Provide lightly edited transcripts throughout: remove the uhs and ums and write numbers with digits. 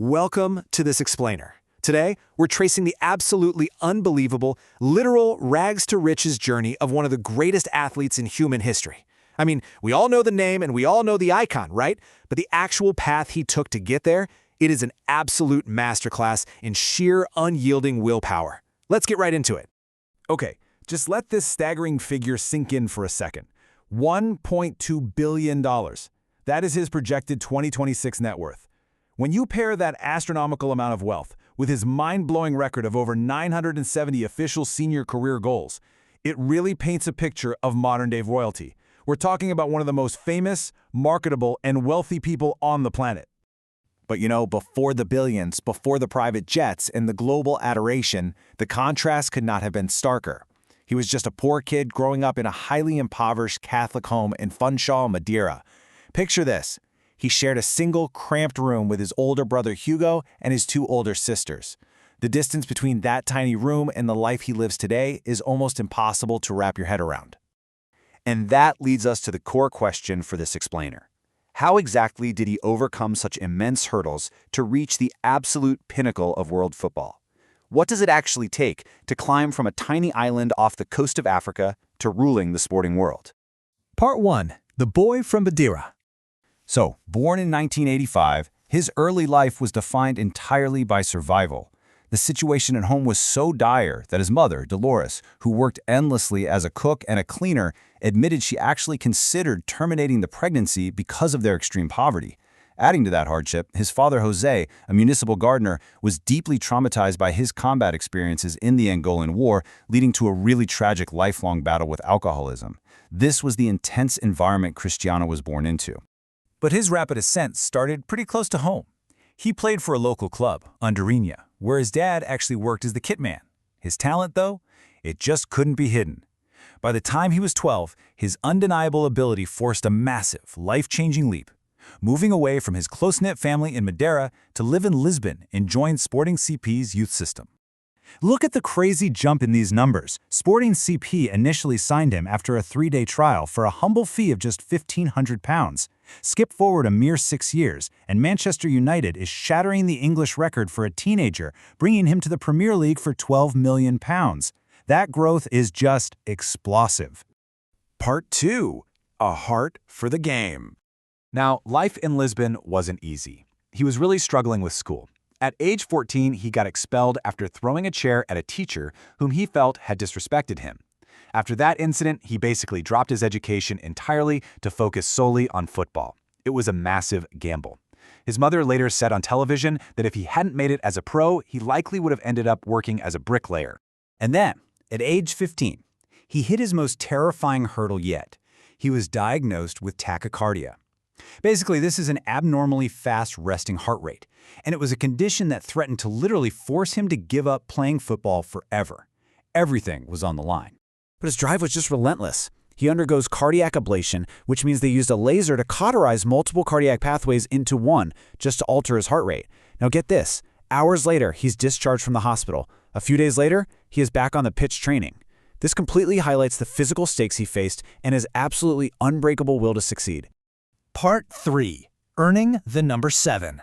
Welcome to this explainer. Today, we're tracing the absolutely unbelievable, literal rags to riches journey of one of the greatest athletes in human history. I mean, we all know the name and we all know the icon, right? But the actual path he took to get there, it is an absolute masterclass in sheer unyielding willpower. Let's get right into it. Okay, just let this staggering figure sink in for a second. $1.2 billion. That is his projected 2026 net worth. When you pair that astronomical amount of wealth with his mind-blowing record of over 970 official senior career goals, it really paints a picture of modern-day royalty. We're talking about one of the most famous, marketable, and wealthy people on the planet. But before the billions, before the private jets, and the global adoration, the contrast could not have been starker. He was just a poor kid growing up in a highly impoverished Catholic home in Funchal, Madeira. Picture this. He shared a single, cramped room with his older brother Hugo and his two older sisters. The distance between that tiny room and the life he lives today is almost impossible to wrap your head around. And that leads us to the core question for this explainer. How exactly did he overcome such immense hurdles to reach the absolute pinnacle of world football? What does it actually take to climb from a tiny island off the coast of Africa to ruling the sporting world? Part 1. The Boy from Madeira. So, born in 1985, his early life was defined entirely by survival. The situation at home was so dire that his mother, Dolores, who worked endlessly as a cook and a cleaner, admitted she actually considered terminating the pregnancy because of their extreme poverty. Adding to that hardship, his father, Jose, a municipal gardener, was deeply traumatized by his combat experiences in the Angolan War, leading to a really tragic lifelong battle with alcoholism. This was the intense environment Cristiano was born into. But his rapid ascent started pretty close to home. He played for a local club, Andorinha, where his dad actually worked as the kit man. His talent, though, it just couldn't be hidden. By the time he was 12, his undeniable ability forced a massive, life-changing leap, moving away from his close-knit family in Madeira to live in Lisbon and join Sporting CP's youth system. Look at the crazy jump in these numbers. Sporting CP initially signed him after a 3-day trial for a humble fee of just £1,500. Skip forward a mere 6 years, and Manchester United is shattering the English record for a teenager, bringing him to the Premier League for £12 million. That growth is just explosive. Part 2. A heart for the game. Now, life in Lisbon wasn't easy. He was really struggling with school. At age 14, he got expelled after throwing a chair at a teacher whom he felt had disrespected him. After that incident, he basically dropped his education entirely to focus solely on football. It was a massive gamble. His mother later said on television that if he hadn't made it as a pro, he likely would have ended up working as a bricklayer. And then, at age 15, he hit his most terrifying hurdle yet. He was diagnosed with tachycardia. Basically, this is an abnormally fast resting heart rate, and it was a condition that threatened to literally force him to give up playing football forever. Everything was on the line. But his drive was just relentless. He undergoes cardiac ablation, which means they used a laser to cauterize multiple cardiac pathways into one just to alter his heart rate. Now get this, hours later, he's discharged from the hospital. A few days later, he is back on the pitch training. This completely highlights the physical stakes he faced and his absolutely unbreakable will to succeed. Part 3. Earning the number 7.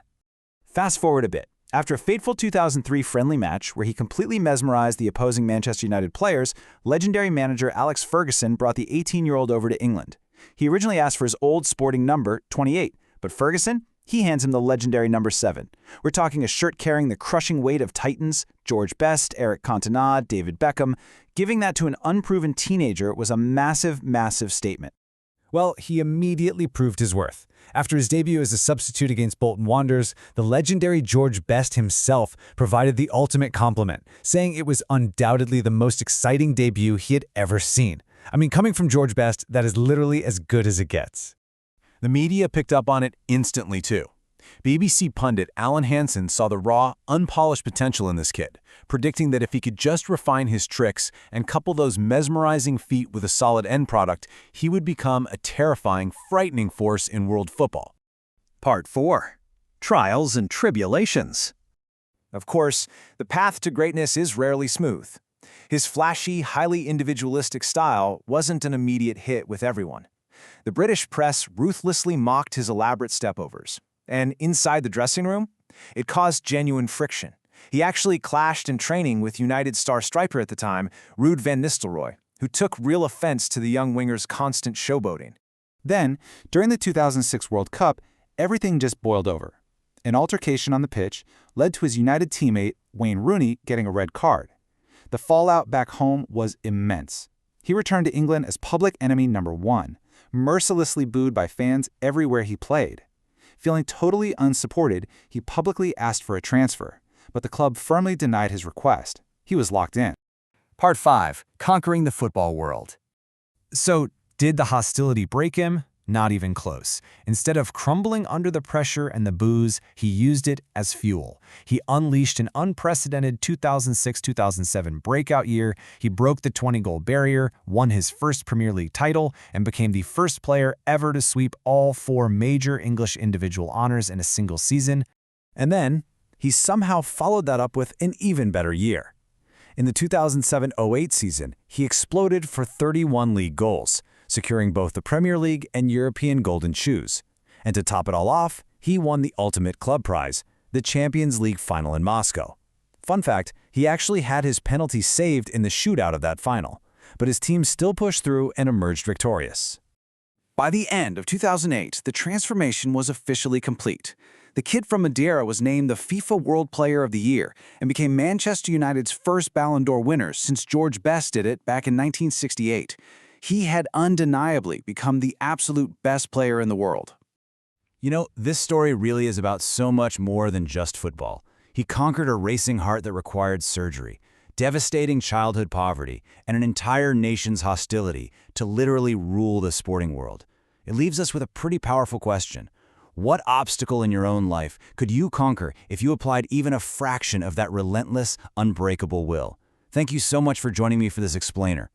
Fast forward a bit. After a fateful 2003 friendly match where he completely mesmerized the opposing Manchester United players, legendary manager Alex Ferguson brought the 18-year-old over to England. He originally asked for his old sporting number, 28, but Ferguson, he hands him the legendary number 7. We're talking a shirt carrying the crushing weight of titans, George Best, Eric Cantona, David Beckham. Giving that to an unproven teenager was a massive, massive statement. Well, he immediately proved his worth. After his debut as a substitute against Bolton Wanderers, the legendary George Best himself provided the ultimate compliment, saying it was undoubtedly the most exciting debut he had ever seen. I mean, coming from George Best, that is literally as good as it gets. The media picked up on it instantly, too. BBC pundit Alan Hansen saw the raw, unpolished potential in this kid, predicting that if he could just refine his tricks and couple those mesmerizing feet with a solid end product, he would become a terrifying, frightening force in world football. Part 4. Trials and tribulations. Of course, the path to greatness is rarely smooth. His flashy, highly individualistic style wasn't an immediate hit with everyone. The British press ruthlessly mocked his elaborate stepovers. And inside the dressing room, It caused genuine friction. He actually clashed in training with United star striker at the time, Ruud van Nistelrooy, who took real offense to the young winger's constant showboating. Then, during the 2006 World Cup, everything just boiled over. An altercation on the pitch led to his United teammate, Wayne Rooney, getting a red card. The fallout back home was immense. He returned to England as public enemy number 1, mercilessly booed by fans everywhere he played. Feeling totally unsupported, he publicly asked for a transfer, but the club firmly denied his request. He was locked in. Part 5. Conquering the football world. So, did the hostility break him? Not even close. Instead of crumbling under the pressure and the boos, he used it as fuel. He unleashed an unprecedented 2006-2007 breakout year. He broke the 20-goal barrier, won his first Premier League title, and became the first player ever to sweep all 4 major English individual honors in a single season. And then, he somehow followed that up with an even better year. In the 2007-08 season, he exploded for 31 league goals, securing both the Premier League and European Golden Shoes. And to top it all off, he won the ultimate club prize, the Champions League final in Moscow. Fun fact, he actually had his penalty saved in the shootout of that final, but his team still pushed through and emerged victorious. By the end of 2008, the transformation was officially complete. The kid from Madeira was named the FIFA World Player of the Year and became Manchester United's first Ballon d'Or winner since George Best did it back in 1968. He had undeniably become the absolute best player in the world. You know, this story really is about so much more than just football. He conquered a racing heart that required surgery, devastating childhood poverty, and an entire nation's hostility to literally rule the sporting world. It leaves us with a pretty powerful question. What obstacle in your own life could you conquer if you applied even a fraction of that relentless, unbreakable will? Thank you so much for joining me for this explainer.